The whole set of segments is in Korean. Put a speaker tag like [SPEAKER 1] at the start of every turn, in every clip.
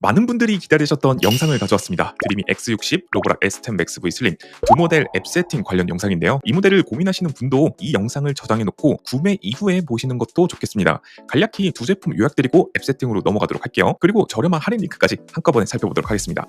[SPEAKER 1] 많은 분들이 기다리셨던 영상을 가져왔습니다. 드림이 X60 로보락 S10 Max V 슬림 두 모델 앱 세팅 관련 영상인데요. 이 모델을 고민하시는 분도 이 영상을 저장해놓고 구매 이후에 보시는 것도 좋겠습니다. 간략히 두 제품 요약드리고 앱 세팅으로 넘어가도록 할게요. 그리고 저렴한 할인 링크까지 한꺼번에 살펴보도록 하겠습니다.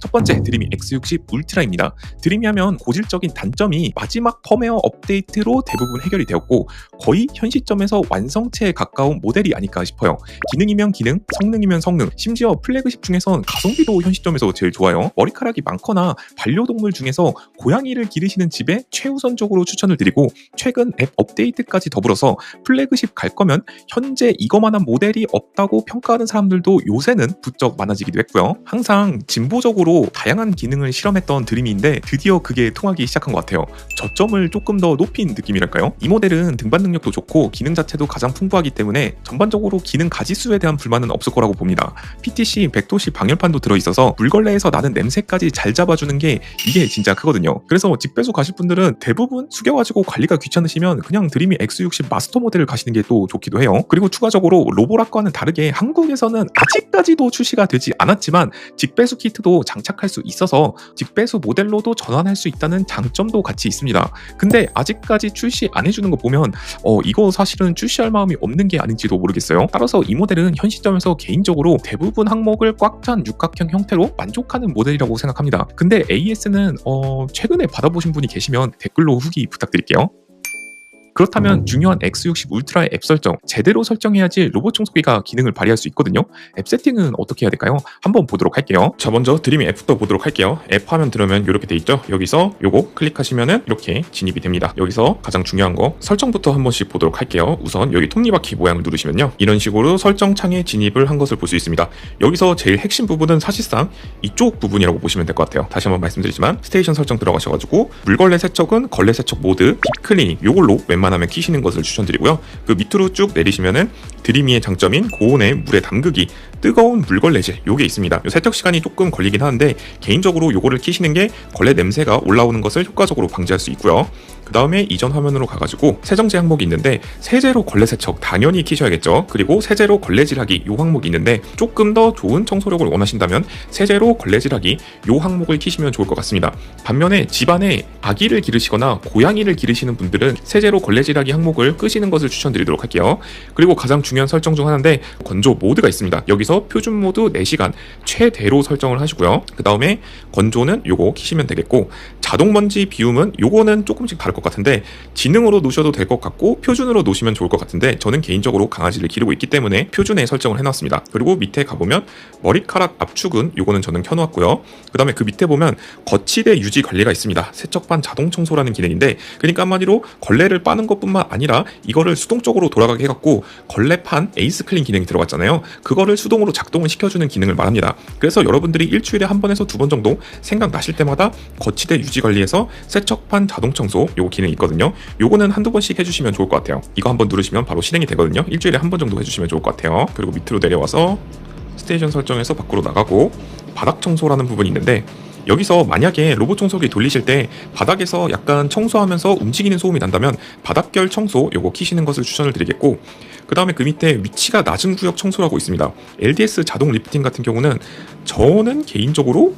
[SPEAKER 1] 첫 번째 드림이 X60 울트라입니다. 드림이 하면 고질적인 단점이 마지막 펌웨어 업데이트로 대부분 해결이 되었고 거의 현 시점에서 완성체에 가까운 모델이 아닐까 싶어요. 기능이면 기능, 성능이면 성능, 심지어 플래그십 중에선 가성비도 현 시점에서 제일 좋아요. 머리카락이 많거나 반려동물 중에서 고양이를 기르시는 집에 최우선적으로 추천을 드리고 최근 앱 업데이트까지 더불어서 플래그십 갈 거면 현재 이거만한 모델이 없다고 평가하는 사람들도 요새는 부쩍 많아지기도 했고요. 항상 진보적으로 다양한 기능을 실험했던 드림인데 드디어 그게 통하기 시작한 것 같아요. 저점을 조금 더 높인 느낌이랄까요? 이 모델은 등반 능력도 좋고 기능 자체도 가장 풍부하기 때문에 전반적으로 기능 가지수에 대한 불만은 없을 거라고 봅니다. PTC 100도씨 방열판도 들어있어서 물걸레에서 나는 냄새까지 잘 잡아주는 게 이게 진짜 크거든요. 그래서 직배수 가실 분들은 대부분 숙여가지고 관리가 귀찮으시면 그냥 드림이 X60 마스터 모델을 가시는 게 또 좋기도 해요. 그리고 추가적으로 로보락과는 다르게 한국에서는 아직까지도 출시가 되지 않았지만 직배수 키트도 장착할 수 있어서 직배수 모델로도 전환할 수 있다는 장점도 같이 있습니다. 근데 아직까지 출시 안 해주는 거 보면 이거 사실은 출시할 마음이 없는 게 아닌지도 모르겠어요. 따라서 이 모델은 현 시점에서 개인적으로 대부분 항목을 꽉 찬 육각형 형태로 만족하는 모델이라고 생각합니다. 근데 AS는 최근에 받아보신 분이 계시면 댓글로 후기 부탁드릴게요. 그렇다면 중요한 X60 울트라의 앱 설정, 제대로 설정해야지 로봇 청소기가 기능을 발휘할 수 있거든요. 앱 세팅은 어떻게 해야 될까요? 한번 보도록 할게요. 자, 먼저 드림의 앱부터 보도록 할게요. 앱 화면 들어오면 이렇게 돼 있죠. 여기서 요거 클릭하시면은 이렇게 진입이 됩니다. 여기서 가장 중요한 거 설정부터 한 번씩 보도록 할게요. 우선 여기 톱니바퀴 모양을 누르시면요, 이런 식으로 설정 창에 진입을 한 것을 볼 수 있습니다. 여기서 제일 핵심 부분은 사실상 이쪽 부분이라고 보시면 될 것 같아요. 다시 한번 말씀드리지만 스테이션 설정 들어가셔가지고 물걸레 세척은 걸레 세척 모드, 딥클리닝 요걸로 웬만하면 키시는 것을 추천드리고요. 그 밑으로 쭉 내리시면은 드림이의 장점인 고온의 물에 담그기, 뜨거운 물걸레질 요게 있습니다. 요 세척 시간이 조금 걸리긴 하는데 개인적으로 요거를 키시는 게 걸레 냄새가 올라오는 것을 효과적으로 방지할 수 있고요. 그 다음에 이전 화면으로 가가지고 세정제 항목이 있는데 세제로 걸레 세척 당연히 키셔야겠죠. 그리고 세제로 걸레질하기 요 항목이 있는데 조금 더 좋은 청소력을 원하신다면 세제로 걸레질하기 요 항목을 키시면 좋을 것 같습니다. 반면에 집안에 아기를 기르시거나 고양이를 기르시는 분들은 세제로 걸레질하기 항목을 끄시는 것을 추천드리도록 할게요. 그리고 가장 중요한 설정 중 하나인데 건조 모드가 있습니다. 여기서 표준 모드 4시간 최대로 설정을 하시고요. 그 다음에 건조는 요거 키시면 되겠고 자동 먼지 비움은 요거는 조금씩 다를 것 같은데 지능으로 놓으셔도 될 것 같고 표준으로 놓으시면 좋을 것 같은데 저는 개인적으로 강아지를 기르고 있기 때문에 표준에 설정을 해놨습니다. 그리고 밑에 가보면 머리카락 압축은 요거는 저는 켜놓았고요. 그 다음에 그 밑에 보면 거치대 유지 관리가 있습니다. 세척반 자동 청소라는 기능인데 그러니까 한마디로 걸레를 빠는 것뿐만 아니라 이거를 수동적으로 돌아가게 해갖고 걸레판 에이스 클린 기능이 들어갔잖아요. 그거를 수동으로 작동을 시켜주는 기능을 말합니다. 그래서 여러분들이 일주일에 한 번에서 두 번 정도 생각나실 때마다 거치대 유지 관리에서 세척판 자동 청소 요거 기능이 있거든요. 요거는 한두 번씩 해주시면 좋을 것 같아요. 이거 한번 누르시면 바로 실행이 되거든요. 일주일에 한 번 정도 해주시면 좋을 것 같아요. 그리고 밑으로 내려와서 스테이션 설정에서 밖으로 나가고 바닥 청소라는 부분이 있는데 여기서 만약에 로봇 청소기 돌리실 때 바닥에서 약간 청소하면서 움직이는 소음이 난다면 바닥결 청소 요거 키시는 것을 추천을 드리겠고 그 다음에 그 밑에 위치가 낮은 구역 청소라고 있습니다. LDS 자동 리프팅 같은 경우는 저는 개인적으로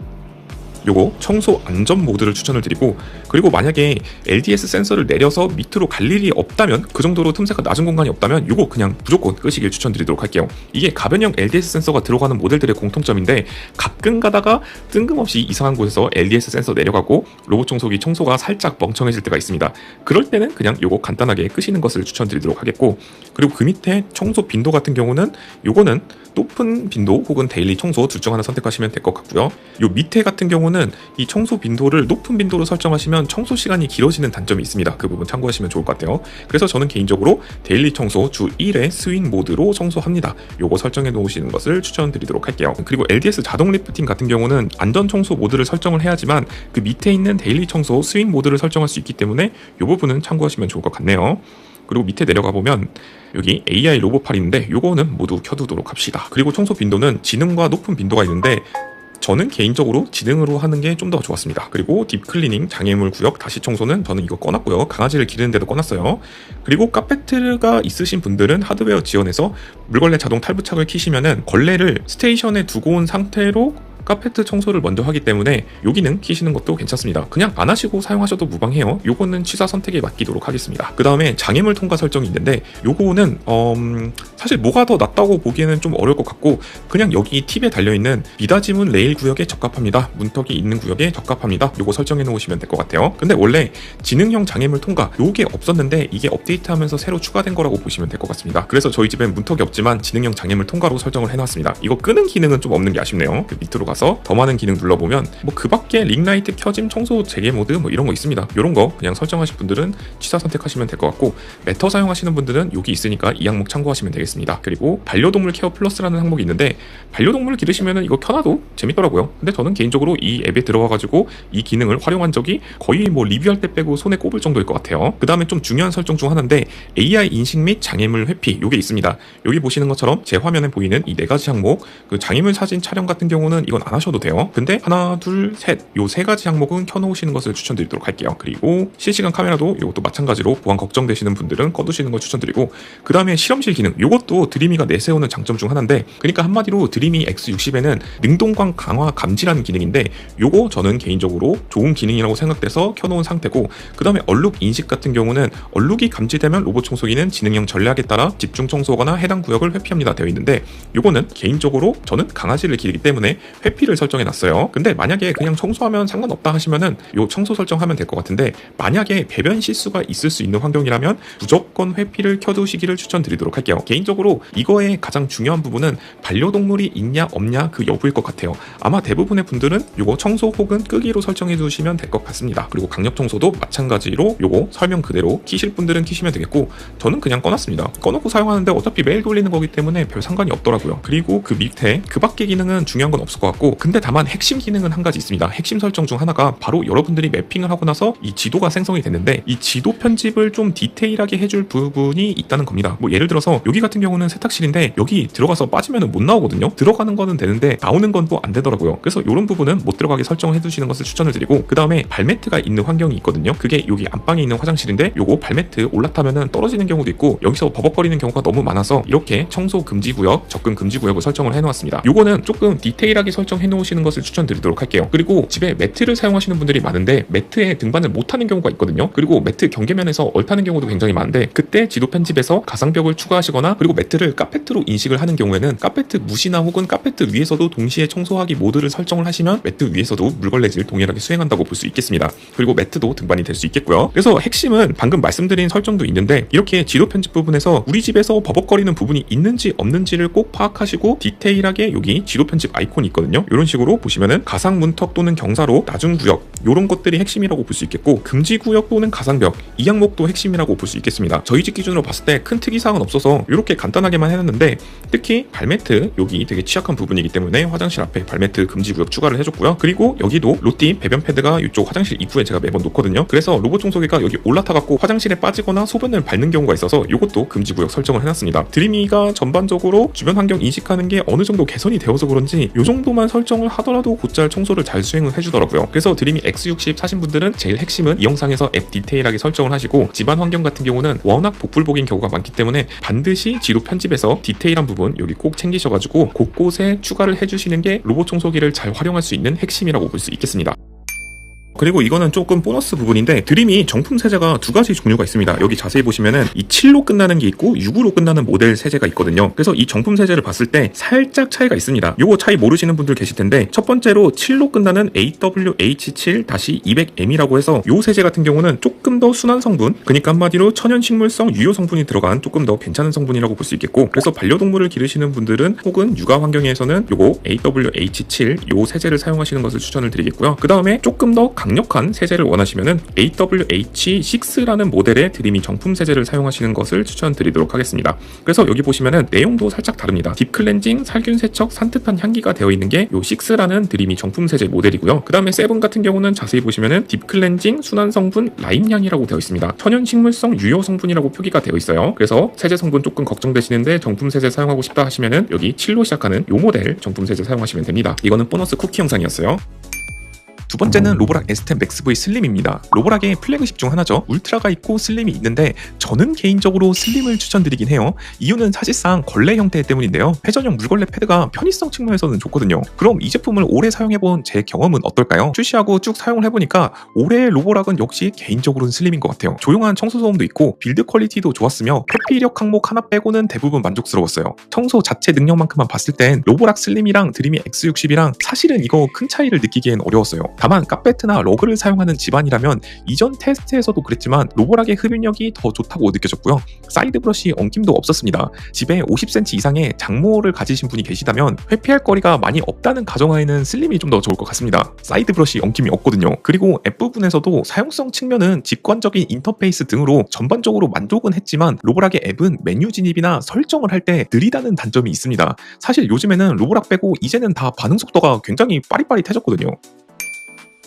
[SPEAKER 1] 요거 청소 안전 모드를 추천을 드리고 그리고 만약에 LDS 센서를 내려서 밑으로 갈 일이 없다면 그 정도로 틈새가 낮은 공간이 없다면 요거 그냥 무조건 끄시길 추천드리도록 할게요. 이게 가변형 LDS 센서가 들어가는 모델들의 공통점인데 가끔 가다가 뜬금없이 이상한 곳에서 LDS 센서 내려가고 로봇 청소기 청소가 살짝 멍청해질 때가 있습니다. 그럴 때는 그냥 요거 간단하게 끄시는 것을 추천드리도록 하겠고 그리고 그 밑에 청소 빈도 같은 경우는 요거는 높은 빈도 혹은 데일리 청소 둘 중 하나 선택하시면 될 것 같고요. 요 밑에 같은 경우는 이 청소 빈도를 높은 빈도로 설정하시면 청소 시간이 길어지는 단점이 있습니다. 그 부분 참고하시면 좋을 것 같아요. 그래서 저는 개인적으로 데일리 청소 주 1회 스윙 모드로 청소합니다. 요거 설정해 놓으시는 것을 추천드리도록 할게요. 그리고 LDS 자동 리프팅 같은 경우는 안전 청소 모드를 설정을 해야지만 그 밑에 있는 데일리 청소 스윙 모드를 설정할 수 있기 때문에 요 부분은 참고하시면 좋을 것 같네요. 그리고 밑에 내려가 보면 여기 AI 로봇팔인데 요거는 모두 켜두도록 합시다. 그리고 청소 빈도는 지능과 높은 빈도가 있는데 저는 개인적으로 지능으로 하는 게 좀 더 좋았습니다. 그리고 딥클리닝, 장애물 구역, 다시 청소는 저는 이거 꺼놨고요. 강아지를 기르는데도 꺼놨어요. 그리고 카페트가 있으신 분들은 하드웨어 지원해서 물걸레 자동 탈부착을 키시면은 걸레를 스테이션에 두고 온 상태로 카페트 청소를 먼저 하기 때문에 요 기능 키시는 것도 괜찮습니다. 그냥 안 하시고 사용하셔도 무방해요. 요거는 취사 선택에 맡기도록 하겠습니다. 그 다음에 장애물 통과 설정이 있는데 요거는 사실 뭐가 더 낫다고 보기에는 좀 어려울 것 같고 그냥 여기 팁에 달려있는 미닫이문 레일 구역에 적합합니다. 문턱이 있는 구역에 적합합니다. 요거 설정해 놓으시면 될 것 같아요. 근데 원래 지능형 장애물 통과 요게 없었는데 이게 업데이트하면서 새로 추가된 거라고 보시면 될 것 같습니다. 그래서 저희 집엔 문턱이 없지만 지능형 장애물 통과로 설정을 해놨습니다. 이거 끄는 기능은 좀 없는 게 아쉽네요. 그 밑으로 가서 더 많은 기능 눌러보면 뭐 그 밖에 링라이트 켜짐, 청소 재개 모드 뭐 이런 거 있습니다. 이런 거 그냥 설정하실 분들은 취사 선택하시면 될 것 같고 메터 사용하시는 분들은 여기 있으니까 이 항목 참고하시면 되겠습니다. 그리고 반려동물 케어 플러스라는 항목이 있는데 반려동물 기르시면은 이거 켜놔도 재밌더라고요. 근데 저는 개인적으로 이 앱에 들어가가지고 이 기능을 활용한 적이 거의 뭐 리뷰할 때 빼고 손에 꼽을 정도일 것 같아요. 그 다음에 좀 중요한 설정 중 하나인데 AI 인식 및 장애물 회피 요게 있습니다. 여기 보시는 것처럼 제 화면에 보이는 이 4가지 항목 그 장애물 사진 촬영 같은 경우는 이건 안 하셔도 돼요. 근데 하나, 둘, 셋 요 3가지 항목은 켜놓으시는 것을 추천드리도록 할게요. 그리고 실시간 카메라도 이것도 마찬가지로 보안 걱정되시는 분들은 꺼두시는 걸 추천드리고 그 다음에 실험실 기능 요것도 드리미가 내세우는 장점 중 하나인데 그러니까 한마디로 드리미 X60에는 능동광 강화 감지라는 기능인데 요거 저는 개인적으로 좋은 기능이라고 생각돼서 켜놓은 상태고 그 다음에 얼룩 인식 같은 경우는 얼룩이 감지되면 로봇 청소기는 지능형 전략에 따라 집중 청소하거나 해당 구역을 회피합니다 되어 있는데 요거는 개인적으로 저는 강아지를 기르기 때문에 회피를 설정해놨어요. 근데 만약에 그냥 청소하면 상관없다 하시면은 요 청소 설정하면 될 것 같은데 만약에 배변 실수가 있을 수 있는 환경이라면 무조건 회피를 켜두시기를 추천드리도록 할게요. 개인적으로 이거의 가장 중요한 부분은 반려동물이 있냐 없냐 그 여부일 것 같아요. 아마 대부분의 분들은 요거 청소 혹은 끄기로 설정해 두시면 될 것 같습니다. 그리고 강력 청소도 마찬가지로 요거 설명 그대로 키실 분들은 키시면 되겠고 저는 그냥 꺼놨습니다. 꺼놓고 사용하는데 어차피 매일 돌리는 거기 때문에 별 상관이 없더라고요. 그리고 그 밑에 그 밖의 기능은 중요한 건 없을 것 같고 근데 다만 핵심 기능은 한 가지 있습니다. 핵심 설정 중 하나가 바로 여러분들이 매핑을 하고 나서 이 지도가 생성이 됐는데 이 지도 편집을 좀 디테일하게 해줄 부분이 있다는 겁니다. 뭐 예를 들어서 여기 같은 경우는 세탁실인데 여기 들어가서 빠지면 못 나오거든요. 들어가는 거는 되는데 나오는 건 또 안 되더라고요. 그래서 이런 부분은 못 들어가게 설정을 해두시는 것을 추천을 드리고 그 다음에 발매트가 있는 환경이 있거든요. 그게 여기 안방에 있는 화장실인데 요거 발매트 올라타면은 떨어지는 경우도 있고 여기서 버벅거리는 경우가 너무 많아서 이렇게 청소 금지 구역, 접근 금지 구역을 설정을 해놓았습니다. 요거는 조금 디테일하게 설정해 놓으시는 것을 추천드리도록 할게요. 그리고 집에 매트를 사용하시는 분들이 많은데 매트에 등반을 못하는 경우가 있거든요. 그리고 매트 경계면에서 얼타는 경우도 굉장히 많은데 그때 지도 편집에서 가상벽을 추가하시거나 그리고 매트를 카페트로 인식을 하는 경우에는 카페트 무시나 혹은 카페트 위에서도 동시에 청소하기 모드를 설정을 하시면 매트 위에서도 물걸레질 동일하게 수행한다고 볼 수 있겠습니다. 그리고 매트도 등반이 될 수 있겠고요. 그래서 핵심은 방금 말씀드린 설정도 있는데 이렇게 지도 편집 부분에서 우리 집에서 버벅거리는 부분이 있는지 없는지를 꼭 파악하시고 디테일하게 여기 지도 편집 아이콘이 있거든요. 이런 식으로 보시면은 가상 문턱 또는 경사로 나중 구역 이런 것들이 핵심이라고 볼 수 있겠고 금지 구역 또는 가상벽 이 항목도 핵심이라고 볼 수 있겠습니다. 저희 집 기준으로 봤을 때 큰 특이사항은 없어서 이렇게 간단하게만 해놨는데 특히 발매트 여기 되게 취약한 부분이기 때문에 화장실 앞에 발매트 금지 구역 추가를 해줬고요. 그리고 여기도 로띠 배변 패드가 이쪽 화장실 입구에 제가 매번 놓거든요. 그래서 로봇 청소기가 여기 올라타갖고 화장실에 빠지거나 소변을 밟는 경우가 있어서 이것도 금지 구역 설정을 해놨습니다. 드리미가 전반적으로 주변 환경 인식하는 게 어느 정도 개선이 되어서 그런지 이 정도만 설정을 하더라도 곧잘 청소를 잘 수행을 해주더라고요. 그래서 드리미 X60 사신 분들은 제일 핵심은 이 영상에서 앱 디테일하게 설정을 하시고 집안 환경 같은 경우는 워낙 복불복인 경우가 많기 때문에 반드시 지도 편집에서 디테일한 부분 여기 꼭 챙기셔가지고 곳곳에 추가를 해주시는 게 로봇 청소기를 잘 활용할 수 있는 핵심이라고 볼 수 있겠습니다. 그리고 이거는 조금 보너스 부분인데 드림이 정품 세제가 2가지 종류가 있습니다. 여기 자세히 보시면은 이 7로 끝나는 게 있고 6으로 끝나는 모델 세제가 있거든요. 그래서 이 정품 세제를 봤을 때 살짝 차이가 있습니다. 요거 차이 모르시는 분들 계실 텐데 첫 번째로 7로 끝나는 AWH7-200M이라고 해서 요 세제 같은 경우는 조금 더 순한 성분, 그러니까 한마디로 천연식물성 유효 성분이 들어간 조금 더 괜찮은 성분이라고 볼 수 있겠고 그래서 반려동물을 기르시는 분들은 혹은 육아 환경에서는 요거 AWH7 요 세제를 사용하시는 것을 추천을 드리겠고요. 그 다음에 조금 더 강력한 세제를 원하시면은 AWH6라는 모델의 드림이 정품 세제를 사용하시는 것을 추천드리도록 하겠습니다. 그래서 여기 보시면은 내용도 살짝 다릅니다. 딥 클렌징, 살균 세척, 산뜻한 향기가 되어 있는 게 요 6라는 드림이 정품 세제 모델이고요. 그 다음에 7 같은 경우는 자세히 보시면은 딥 클렌징, 순한 성분, 라임 향이라고 되어 있습니다. 천연 식물성 유효 성분이라고 표기가 되어 있어요. 그래서 세제 성분 조금 걱정되시는데 정품 세제 사용하고 싶다 하시면은 여기 7로 시작하는 요 모델 정품 세제 사용하시면 됩니다. 이거는 보너스 쿠키 영상이었어요. 두 번째는 로보락 S10 맥스 V 슬림입니다. 로보락의 플래그십 중 하나죠. 울트라가 있고 슬림이 있는데 저는 개인적으로 슬림을 추천드리긴 해요. 이유는 사실상 걸레 형태 때문인데요. 회전형 물걸레 패드가 편의성 측면에서는 좋거든요. 그럼 이 제품을 오래 사용해본 제 경험은 어떨까요? 출시하고 쭉 사용을 해보니까 올해의 로보락은 역시 개인적으로는 슬림인 것 같아요. 조용한 청소 소음도 있고 빌드 퀄리티도 좋았으며 회피력 항목 하나 빼고는 대부분 만족스러웠어요. 청소 자체 능력만큼만 봤을 땐 로보락 슬림이랑 드림이 X60이랑 사실은 이거 큰 차이를 느끼기엔 어려웠어요. 다만 카페트나 러그를 사용하는 집안이라면 이전 테스트에서도 그랬지만 로보락의 흡입력이 더 좋다고 느껴졌고요. 사이드 브러쉬 엉킴도 없었습니다. 집에 50cm 이상의 장모를 가지신 분이 계시다면 회피할 거리가 많이 없다는 가정하에는 슬림이 좀 더 좋을 것 같습니다. 사이드 브러쉬 엉킴이 없거든요. 그리고 앱 부분에서도 사용성 측면은 직관적인 인터페이스 등으로 전반적으로 만족은 했지만 로보락의 앱은 메뉴 진입이나 설정을 할 때 느리다는 단점이 있습니다. 사실 요즘에는 로보락 빼고 이제는 다 반응 속도가 굉장히 빠릿빠릿해졌거든요.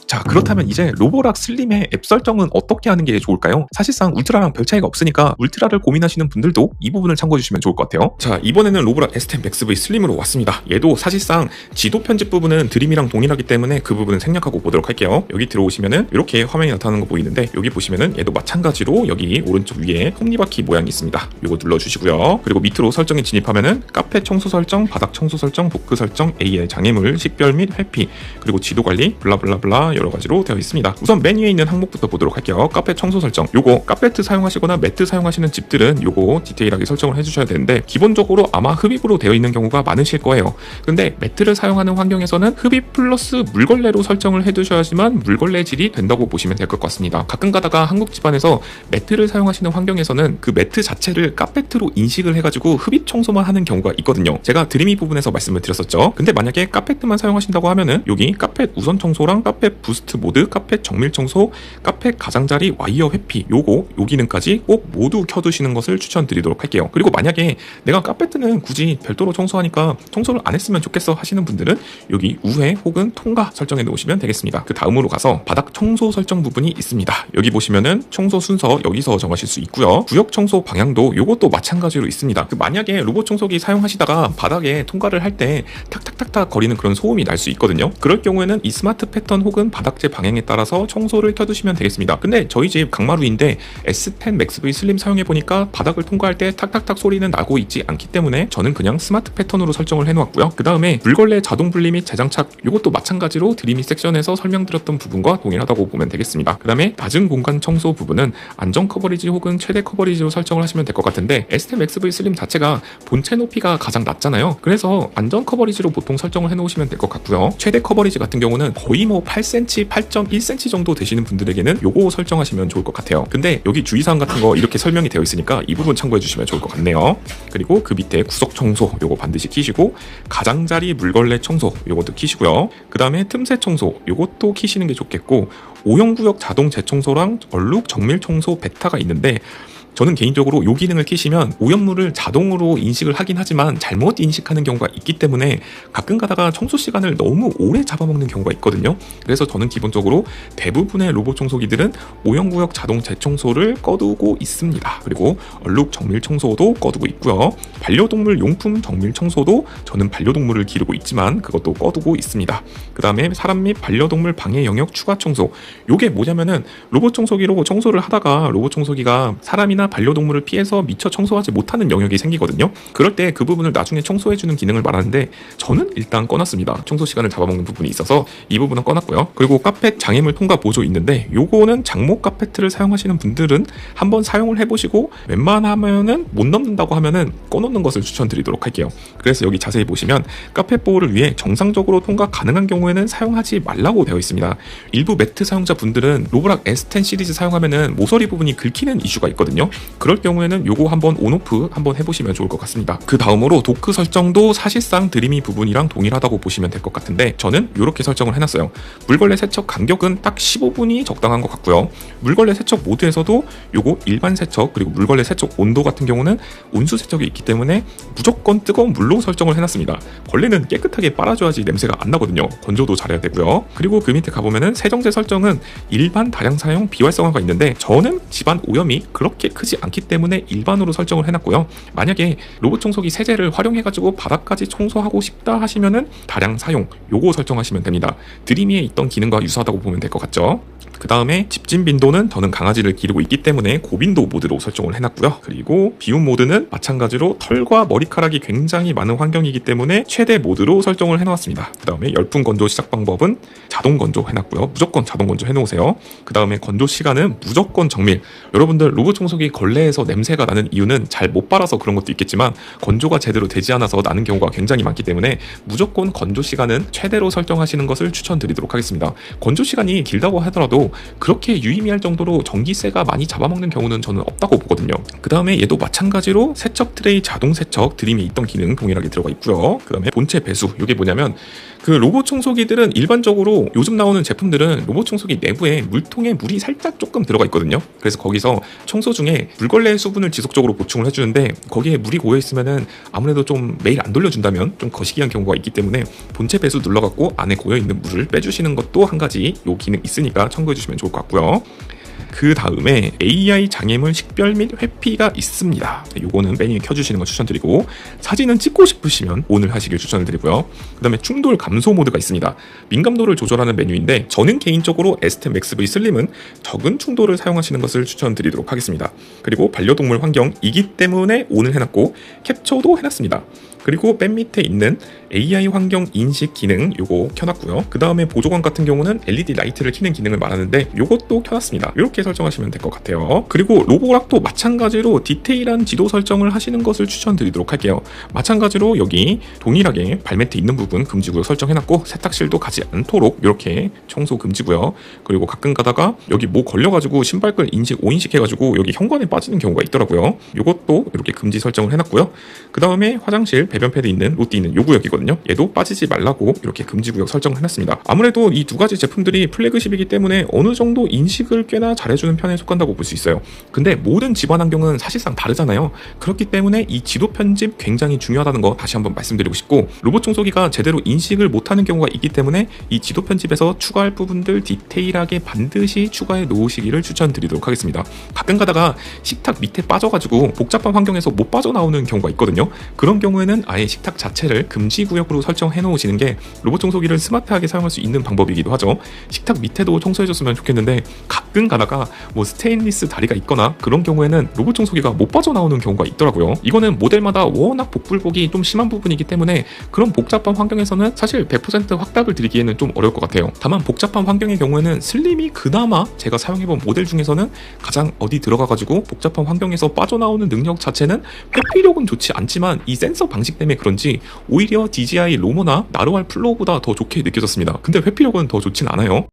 [SPEAKER 1] 자, 그렇다면 이제 로보락 슬림의 앱 설정은 어떻게 하는 게 좋을까요? 사실상 울트라랑 별 차이가 없으니까 울트라를 고민하시는 분들도 이 부분을 참고해 주시면 좋을 것 같아요. 자, 이번에는 로보락 S10 맥스 V 슬림으로 왔습니다. 얘도 사실상 지도 편집 부분은 드림이랑 동일하기 때문에 그 부분은 생략하고 보도록 할게요. 여기 들어오시면은 이렇게 화면이 나타나는 거 보이는데 여기 보시면은 얘도 마찬가지로 여기 오른쪽 위에 톱니바퀴 모양이 있습니다. 이거 눌러주시고요. 그리고 밑으로 설정에 진입하면은 카페 청소 설정, 바닥 청소 설정, 도크 설정, AL 장애물, 식별 및 회피, 그리고 지도 관리, 블라블라블라 여러 가지로 되어 있습니다. 우선 맨 위에 있는 항목부터 보도록 할게요. 카페 청소 설정. 요거 카페트 사용하시거나 매트 사용하시는 집들은 요거 디테일하게 설정을 해주셔야 되는데 기본적으로 아마 흡입으로 되어 있는 경우가 많으실 거예요. 근데 매트를 사용하는 환경에서는 흡입 플러스 물걸레로 설정을 해두셔야지만 물걸레 질이 된다고 보시면 될 것 같습니다. 가끔 가다가 한국 집안에서 매트를 사용하시는 환경에서는 그 매트 자체를 카페트로 인식을 해가지고 흡입 청소만 하는 경우가 있거든요. 제가 드림이 부분에서 말씀을 드렸었죠. 근데 만약에 카페트만 사용하신다고 하면은 여기 카펫 우선 청소랑 카펫 부스트 모드, 카펫 정밀 청소, 카펫 가장자리 와이어 회피 요 기능까지 꼭 모두 켜두시는 것을 추천드리도록 할게요. 그리고 만약에 내가 카페트는 굳이 별도로 청소하니까 청소를 안 했으면 좋겠어 하시는 분들은 여기 우회 혹은 통과 설정해 놓으시면 되겠습니다. 그 다음으로 가서 바닥 청소 설정 부분이 있습니다. 여기 보시면은 청소 순서 여기서 정하실 수 있고요. 구역 청소 방향도 요것도 마찬가지로 있습니다. 만약에 로봇 청소기 사용하시다가 바닥에 통과를 할 때 탁탁탁탁 거리는 그런 소음이 날 수 있거든요. 그럴 경우에는 이 스마트 패턴 혹은 바닥재 방향에 따라서 청소를 켜두시면 되겠습니다. 근데 저희 집 강마루인데 S10 맥스 V 슬림 사용해보니까 바닥을 통과할 때 탁탁탁 소리는 나고 있지 않기 때문에 저는 그냥 스마트 패턴으로 설정을 해놓았고요. 그 다음에 물걸레 자동 분리 및 재장착 이것도 마찬가지로 드림이 섹션에서 설명드렸던 부분과 동일하다고 보면 되겠습니다. 그 다음에 낮은 공간 청소 부분은 안정 커버리지 혹은 최대 커버리지로 설정을 하시면 될 것 같은데 S10 맥스 V 슬림 자체가 본체 높이가 가장 낮잖아요. 그래서 안정 커버리지로 보통 설정을 해놓으시면 될 것 같고요. 최대 커버리지 같은 경우는 거의 뭐 8cm, 8.1cm 정도 되시는 분들에게는 요거 설정하시면 좋을 것 같아요. 근데 여기 주의사항 같은 거 이렇게 설명이 되어 있으니까 이 부분 참고해 주시면 좋을 것 같네요. 그리고 그 밑에 구석 청소 요거 반드시 키시고 가장자리 물걸레 청소 요것도 키시고요. 그 다음에 틈새 청소 요것도 키시는 게 좋겠고 오형구역 자동 재청소랑 얼룩 정밀 청소 베타가 있는데 저는 개인적으로 이 기능을 키시면 오염물을 자동으로 인식을 하긴 하지만 잘못 인식하는 경우가 있기 때문에 가끔 가다가 청소 시간을 너무 오래 잡아먹는 경우가 있거든요. 그래서 저는 기본적으로 대부분의 로봇 청소기들은 오염구역 자동 재청소를 꺼두고 있습니다. 그리고 얼룩 정밀 청소도 꺼두고 있고요. 반려동물 용품 정밀 청소도 저는 반려동물을 기르고 있지만 그것도 꺼두고 있습니다. 그 다음에 사람 및 반려동물 방해 영역 추가 청소. 요게 뭐냐면은 로봇 청소기로 청소를 하다가 로봇 청소기가 사람이나 반려동물을 피해서 미처 청소하지 못하는 영역이 생기거든요. 그럴 때 그 부분을 나중에 청소해주는 기능을 말하는데 저는 일단 꺼놨습니다. 청소 시간을 잡아먹는 부분이 있어서 이 부분은 꺼놨고요. 그리고 카펫 장애물 통과 보조 있는데 요거는 장목 카페트를 사용하시는 분들은 한번 사용을 해보시고 웬만하면은 못 넘는다고 하면은 꺼놓는 것을 추천드리도록 할게요. 그래서 여기 자세히 보시면 카펫 보호를 위해 정상적으로 통과 가능한 경우에는 사용하지 말라고 되어 있습니다. 일부 매트 사용자 분들은 로보락 S10 시리즈 사용하면은 모서리 부분이 긁히는 이슈가 있거든요. 그럴 경우에는 요거 한번 온오프 한번 해보시면 좋을 것 같습니다. 그 다음으로 도크 설정도 사실상 드림이 부분이랑 동일하다고 보시면 될 것 같은데 저는 이렇게 설정을 해놨어요. 물걸레 세척 간격은 딱 15분이 적당한 것 같고요. 물걸레 세척 모드에서도 요거 일반 세척 그리고 물걸레 세척 온도 같은 경우는 온수 세척이 있기 때문에 무조건 뜨거운 물로 설정을 해놨습니다. 걸레는 깨끗하게 빨아줘야지 냄새가 안 나거든요. 건조도 잘해야 되고요. 그리고 그 밑에 가보면은 세정제 설정은 일반 다량 사용 비활성화가 있는데 저는 집안 오염이 그렇게 크지 않기 때문에 일반으로 설정을 해놨고요. 만약에 로봇 청소기 세제를 활용해가지고 바닥까지 청소하고 싶다 하시면은 다량 사용 요거 설정하시면 됩니다. 드림이에 있던 기능과 유사하다고 보면 될 것 같죠. 그 다음에 집진 빈도는 저는 강아지를 기르고 있기 때문에 고빈도 모드로 설정을 해놨고요. 그리고 비움 모드는 마찬가지로 털과 머리카락이 굉장히 많은 환경이기 때문에 최대 모드로 설정을 해놓았습니다. 그 다음에 열풍 건조 시작 방법은 자동 건조 해놨고요. 무조건 자동 건조 해놓으세요. 그 다음에 건조 시간은 무조건 정밀. 여러분들 로봇 청소기 걸레에서 냄새가 나는 이유는 잘 못 빨아서 그런 것도 있겠지만 건조가 제대로 되지 않아서 나는 경우가 굉장히 많기 때문에 무조건 건조 시간은 최대로 설정하시는 것을 추천드리도록 하겠습니다. 건조 시간이 길다고 하더라도 그렇게 유의미할 정도로 전기세가 많이 잡아먹는 경우는 저는 없다고 보거든요. 그 다음에 얘도 마찬가지로 세척 트레이 자동 세척 드림에 있던 기능 동일하게 들어가 있고요. 그 다음에 본체 배수 이게 뭐냐면 그 로봇 청소기들은 일반적으로 요즘 나오는 제품들은 로봇 청소기 내부에 물통에 물이 살짝 조금 들어가 있거든요. 그래서 거기서 청소 중에 물걸레 수분을 지속적으로 보충을 해주는데 거기에 물이 고여 있으면은 아무래도 좀 매일 안 돌려준다면 좀 거시기한 경우가 있기 때문에 본체 배수 눌러갖고 안에 고여 있는 물을 빼주시는 것도 한 가지 요 기능 있으니까 참고해 주시면 좋을 것 같고요. 그 다음에 AI 장애물 식별 및 회피가 있습니다. 요거는 매일 켜주시는 거 추천드리고 사진은 찍고 싶으시면 오늘 하시길 추천을 드리고요. 그 다음에 충돌 감소 모드가 있습니다. 민감도를 조절하는 메뉴인데 저는 개인적으로 S10 Max V 슬림은 적은 충돌을 사용하시는 것을 추천드리도록 하겠습니다. 그리고 반려동물 환경이기 때문에 오늘 해놨고 캡처도 해놨습니다. 그리고 맨 밑에 있는 AI 환경 인식 기능 요거 켜놨고요. 그 다음에 보조관 같은 경우는 LED 라이트를 켜는 기능을 말하는데 요것도 켜놨습니다. 이렇게 설정하시면 될 것 같아요. 그리고 로보락도 마찬가지로 디테일한 지도 설정을 하시는 것을 추천드리도록 할게요. 마찬가지로 여기 동일하게 발매트 있는 부분 금지구역 설정해놨고 세탁실도 가지 않도록 이렇게 청소 금지고요. 그리고 가끔 가다가 여기 뭐 걸려가지고 신발끈 인식 5인식 해가지고 여기 현관에 빠지는 경우가 있더라고요. 요것도 이렇게 금지 설정을 해놨고요. 그 다음에 화장실 배변 패드 있는 롯데 있는 요 구역이거든요. 얘도 빠지지 말라고 이렇게 금지 구역 설정을 해놨습니다. 아무래도 이 두 가지 제품들이 플래그십이기 때문에 어느 정도 인식을 꽤나 잘해주는 편에 속한다고 볼 수 있어요. 근데 모든 집안 환경은 사실상 다르잖아요. 그렇기 때문에 이 지도 편집 굉장히 중요하다는 거 다시 한번 말씀드리고 싶고 로봇 청소기가 제대로 인식을 못하는 경우가 있기 때문에 이 지도 편집에서 추가할 부분들 디테일하게 반드시 추가해 놓으시기를 추천드리도록 하겠습니다. 가끔 가다가 식탁 밑에 빠져가지고 복잡한 환경에서 못 빠져나오는 경우가 있거든요. 그런 경우에는 아예 식탁 자체를 금지 구역으로 설정해 놓으시는 게 로봇 청소기를 스마트하게 사용할 수 있는 방법이기도 하죠. 식탁 밑에도 청소해줬으면 좋겠는데 가끔 가다가 뭐 스테인리스 다리가 있거나 그런 경우에는 로봇 청소기가 못 빠져나오는 경우가 있더라고요. 이거는 모델마다 워낙 복불복이 좀 심한 부분이기 때문에 그런 복잡한 환경에서는 사실 100% 확답을 드리기에는 좀 어려울 것 같아요. 다만 복잡한 환경의 경우에는 슬림이 그나마 제가 사용해본 모델 중에서는 가장 어디 들어가가지고 복잡한 환경에서 빠져나오는 능력 자체는 회피력은 좋지 않지만 이 센서 방식 때문에 그런지 오히려 DJI 로모나 나르왈 플로우보다 더 좋게 느껴졌습니다. 근데 회피력은 더 좋진 않아요.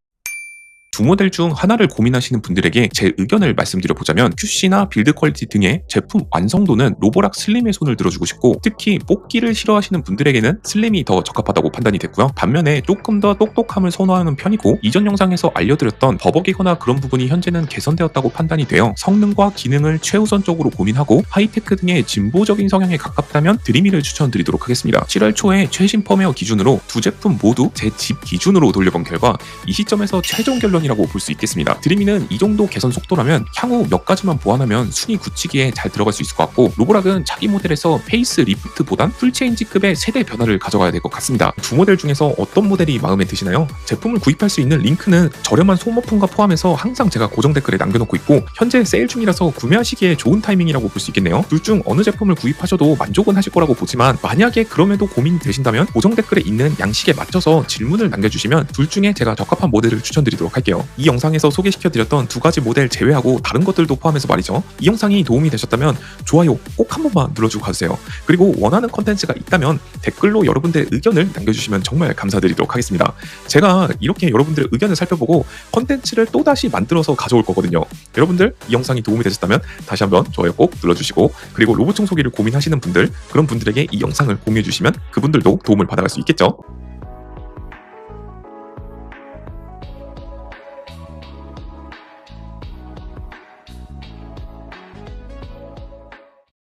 [SPEAKER 1] 두 모델 중 하나를 고민하시는 분들에게 제 의견을 말씀드려보자면 QC나 빌드 퀄리티 등의 제품 완성도는 로보락 슬림의 손을 들어주고 싶고 특히 뽑기를 싫어하시는 분들에게는 슬림이 더 적합하다고 판단이 됐고요. 반면에 조금 더 똑똑함을 선호하는 편이고 이전 영상에서 알려드렸던 버벅이거나 그런 부분이 현재는 개선되었다고 판단이 되어 성능과 기능을 최우선적으로 고민하고 하이테크 등의 진보적인 성향에 가깝다면 드림이를 추천드리도록 하겠습니다. 7월 초에 최신 펌웨어 기준으로 두 제품 모두 제 집 기준으로 돌려본 결과 이 시점에서 최종 결론 이라고 볼 수 있겠습니다. 드림이는 이 정도 개선 속도라면 향후 몇 가지만 보완하면 순위 굳히기에 잘 들어갈 수 있을 것 같고 로보락은 자기 모델에서 페이스 리프트보단 풀체인지급의 세대 변화를 가져가야 될 것 같습니다. 두 모델 중에서 어떤 모델이 마음에 드시나요? 제품을 구입할 수 있는 링크는 저렴한 소모품과 포함해서 항상 제가 고정 댓글에 남겨놓고 있고 현재 세일 중이라서 구매하시기에 좋은 타이밍이라고 볼 수 있겠네요. 둘 중 어느 제품을 구입하셔도 만족은 하실 거라고 보지만 만약에 그럼에도 고민이 되신다면 고정 댓글에 있는 양식에 맞춰서 질문을 남겨주시면 둘 중에 제가 적합한 모델을 추천드리도록 할게요. 할게요. 이 영상에서 소개시켜드렸던 두 가지 모델 제외하고 다른 것들도 포함해서 말이죠. 이 영상이 도움이 되셨다면 좋아요 꼭 한 번만 눌러주고 가주세요. 그리고 원하는 컨텐츠가 있다면 댓글로 여러분들의 의견을 남겨주시면 정말 감사드리도록 하겠습니다. 제가 이렇게 여러분들의 의견을 살펴보고 컨텐츠를 또다시 만들어서 가져올 거거든요. 여러분들 이 영상이 도움이 되셨다면 다시 한번 좋아요 꼭 눌러주시고, 그리고 로봇 청소기를 고민하시는 분들, 그런 분들에게 이 영상을 공유해 주시면 그분들도 도움을 받아갈 수 있겠죠.